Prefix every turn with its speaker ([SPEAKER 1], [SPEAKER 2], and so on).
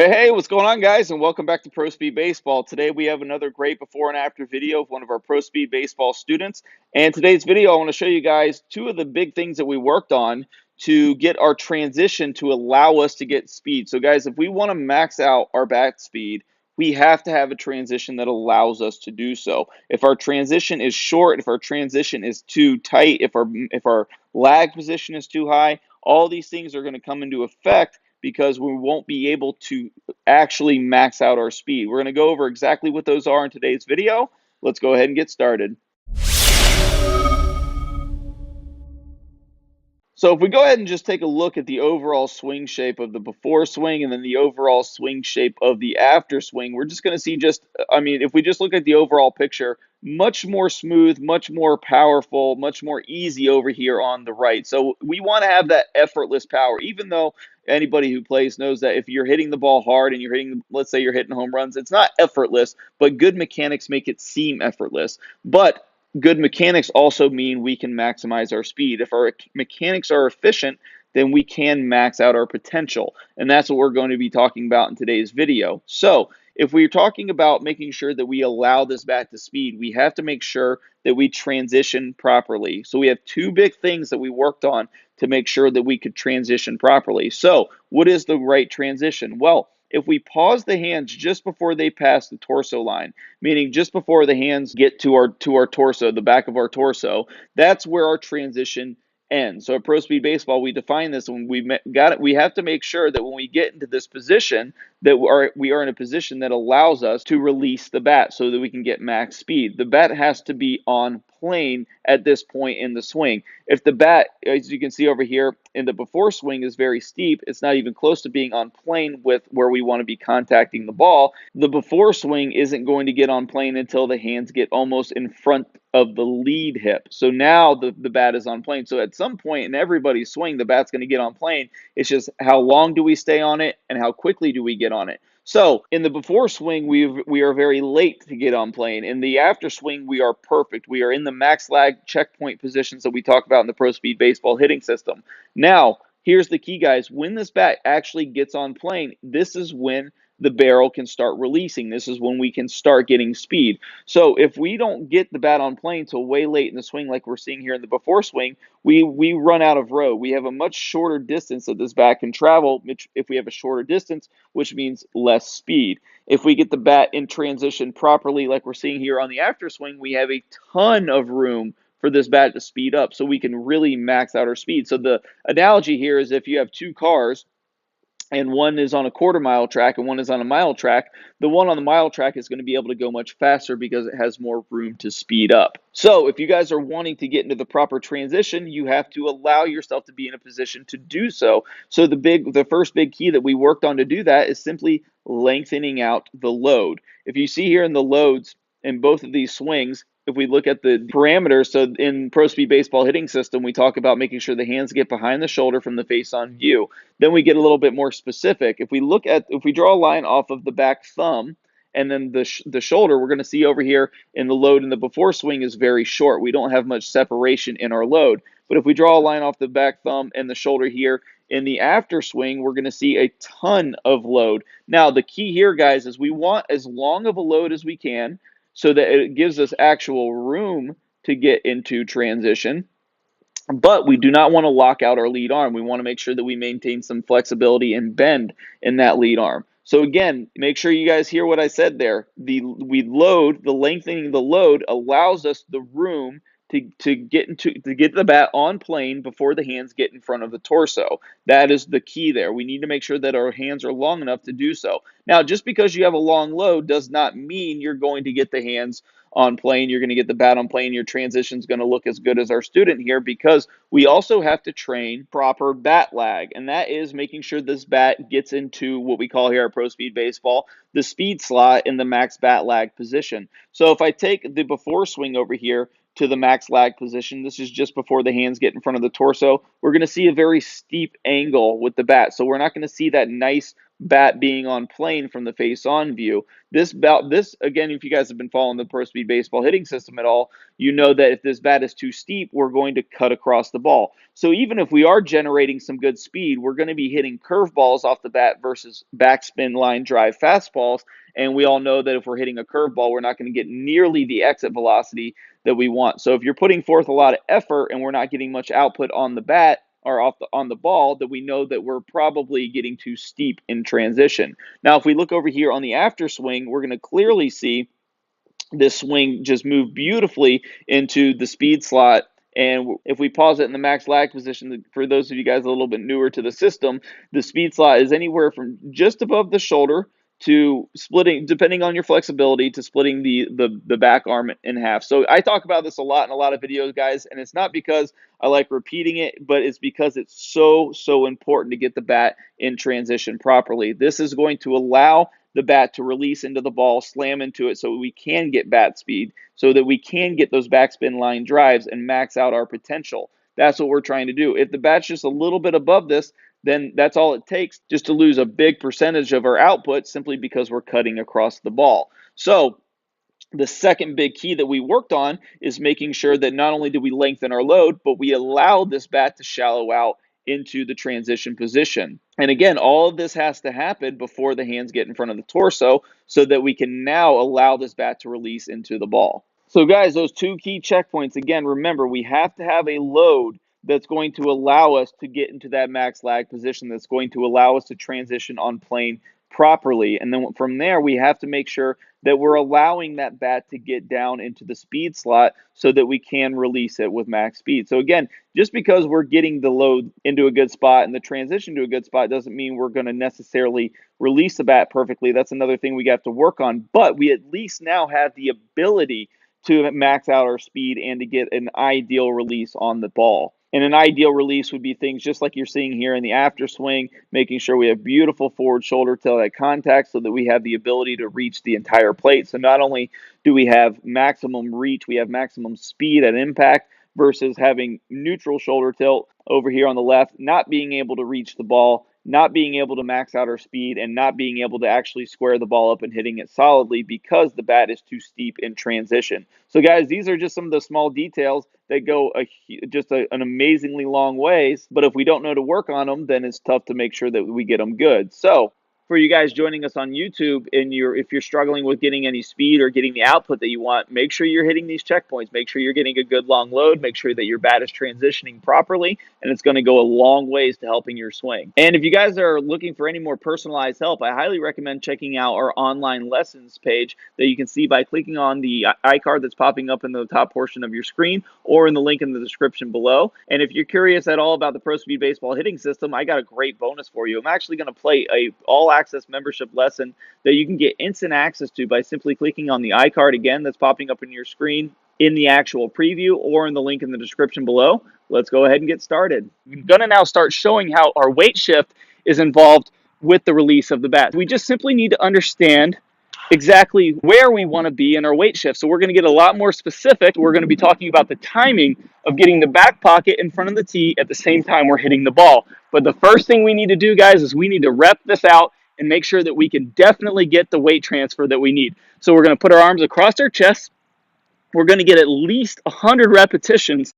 [SPEAKER 1] Hey, what's going on, guys? And welcome back to Pro Speed Baseball. Today we have another great before and after video of one of our Pro Speed Baseball students. And today's video, I want to show you guys two of the big things that we worked on to get our transition to allow us to get speed. So, guys, if we want to max out our bat speed, we have to have a transition that allows us to do so. If our transition is short, if our transition is too tight, if our lag position is too high, all these things are going to come into effect because we won't be able to actually max out our speed. We're going to go over exactly what those are in today's video. Let's go ahead and get started. So if we go ahead and just take a look at the overall swing shape of the before swing and then the overall swing shape of the after swing, we're just going to see if we just look at the overall picture, much more smooth, much more powerful, much more easy over here on the right. So we want to have that effortless power, even though anybody who plays knows that if you're hitting the ball hard and let's say you're hitting home runs, it's not effortless, but good mechanics make it seem effortless. But good mechanics also mean we can maximize our speed. If our mechanics are efficient, then we can max out our potential. And that's what we're going to be talking about in today's video. So if we're talking about making sure that we allow this bat to speed, we have to make sure that we transition properly. So we have two big things that we worked on to make sure that we could transition properly. So what is the right transition? Well, if we pause the hands just before they pass the torso line, meaning just before the hands get to our torso, the back of our torso, that's where our transition ends. So at Pro Speed Baseball, we define this when we have to make sure that when we get into this position, that we are in a position that allows us to release the bat so that we can get max speed. The bat has to be on plane at this point in the swing. If the bat, as you can see over here in the before swing, is very steep, it's not even close to being on plane with where we want to be contacting the ball. The before swing isn't going to get on plane until the hands get almost in front of the lead hip. So now the bat is on plane. So at some point in everybody's swing, the bat's going to get on plane. It's just how long do we stay on it and how quickly do we get on it. So in the before swing, we are very late to get on plane. In the after swing, we are perfect. We are in the max lag checkpoint positions that we talk about in the Pro Speed Baseball hitting system. Now, here's the key, guys. When this bat actually gets on plane, this is when the barrel can start releasing. This is when we can start getting speed. So if we don't get the bat on plane till way late in the swing, like we're seeing here in the before swing, we run out of road. We have a much shorter distance that this bat can travel, which if we have a shorter distance, which means less speed. If we get the bat in transition properly, like we're seeing here on the after swing, we have a ton of room for this bat to speed up so we can really max out our speed. So the analogy here is if you have two cars and one is on a quarter-mile track and one is on a mile track, the one on the mile track is going to be able to go much faster because it has more room to speed up. So if you guys are wanting to get into the proper transition, you have to allow yourself to be in a position to do so. So the first big key that we worked on to do that is simply lengthening out the load. If you see here in the loads in both of these swings, if we look at the parameters, so in Pro Speed Baseball hitting system, we talk about making sure the hands get behind the shoulder from the face on view. Then we get a little bit more specific. If we draw a line off of the back thumb and then the shoulder, we're going to see over here in the load in the before swing is very short. We don't have much separation in our load. But if we draw a line off the back thumb and the shoulder here in the after swing, we're going to see a ton of load. Now, the key here, guys, is we want as long of a load as we can so that it gives us actual room to get into transition. But we do not want to lock out our lead arm. We want to make sure that we maintain some flexibility and bend in that lead arm. So again, make sure you guys hear what I said there. The lengthening the load allows us the room to get the bat on plane before the hands get in front of the torso. That is the key there. We need to make sure that our hands are long enough to do so. Now, just because you have a long load does not mean you're going to get the hands on plane, you're going to get the bat on plane, your transition is going to look as good as our student here because we also have to train proper bat lag, and that is making sure this bat gets into what we call here at Pro Speed Baseball, the speed slot in the max bat lag position. So if I take the before swing over here to the max lag position, this is just before the hands get in front of the torso, we're going to see a very steep angle with the bat. So we're not going to see that nice bat being on plane from the face-on view. This again, if you guys have been following the Pro Speed Baseball hitting system at all, you know that if this bat is too steep, we're going to cut across the ball. So even if we are generating some good speed, we're going to be hitting curveballs off the bat versus backspin line drive fastballs. And we all know that if we're hitting a curveball, we're not going to get nearly the exit velocity that we want. So if you're putting forth a lot of effort and we're not getting much output on the bat, or on the ball, that we know that we're probably getting too steep in transition. Now, if we look over here on the after swing, we're going to clearly see this swing just move beautifully into the speed slot. And if we pause it in the max lag position, for those of you guys a little bit newer to the system, the speed slot is anywhere from just above the shoulder to splitting, depending on your flexibility, to splitting the back arm in half. So I talk about this a lot in a lot of videos, guys, and it's not because I like repeating it, but it's because it's so important to get the bat in transition properly. This is going to allow the bat to release into the ball, slam into it, so we can get bat speed, so that we can get those backspin line drives and max out our potential. That's what we're trying to do. If the bat's just a little bit above this, then that's all it takes just to lose a big percentage of our output simply because we're cutting across the ball. So the second big key that we worked on is making sure that not only do we lengthen our load, but we allow this bat to shallow out into the transition position. And again, all of this has to happen before the hands get in front of the torso so that we can now allow this bat to release into the ball. So guys, those two key checkpoints, again, remember, we have to have a load that's going to allow us to get into that max lag position, that's going to allow us to transition on plane properly. And then from there, we have to make sure that we're allowing that bat to get down into the speed slot so that we can release it with max speed. So again, just because we're getting the load into a good spot and the transition to a good spot doesn't mean we're going to necessarily release the bat perfectly. That's another thing we have to work on. But we at least now have the ability to max out our speed and to get an ideal release on the ball. And an ideal release would be things just like you're seeing here in the after swing, making sure we have beautiful forward shoulder tail at contact so that we have the ability to reach the entire plate. So not only do we have maximum reach, we have maximum speed at impact versus having neutral shoulder tilt over here on the left, not being able to reach the ball, not being able to max out our speed, and not being able to actually square the ball up and hitting it solidly because the bat is too steep in transition. So guys, these are just some of the small details that go an amazingly long ways, but if we don't know to work on them, then it's tough to make sure that we get them good. So for you guys joining us on YouTube, and if you're struggling with getting any speed or getting the output that you want, make sure you're hitting these checkpoints. Make sure you're getting a good long load. Make sure that your bat is transitioning properly, and it's going to go a long ways to helping your swing. And if you guys are looking for any more personalized help, I highly recommend checking out our online lessons page that you can see by clicking on the iCard that's popping up in the top portion of your screen or in the link in the description below. And if you're curious at all about the Pro Speed Baseball hitting system, I got a great bonus for you. I'm actually going to play a all-access membership lesson that you can get instant access to by simply clicking on the iCard again that's popping up in your screen in the actual preview or in the link in the description below. Let's go ahead and get started. I'm going to now start showing how our weight shift is involved with the release of the bat. We just simply need to understand exactly where we want to be in our weight shift. So we're going to get a lot more specific. We're going to be talking about the timing of getting the back pocket in front of the tee at the same time we're hitting the ball. But the first thing we need to do, guys, is we need to rep this out and make sure that we can definitely get the weight transfer that we need. So we're going to put our arms across our chest. We're going to get at least 100 repetitions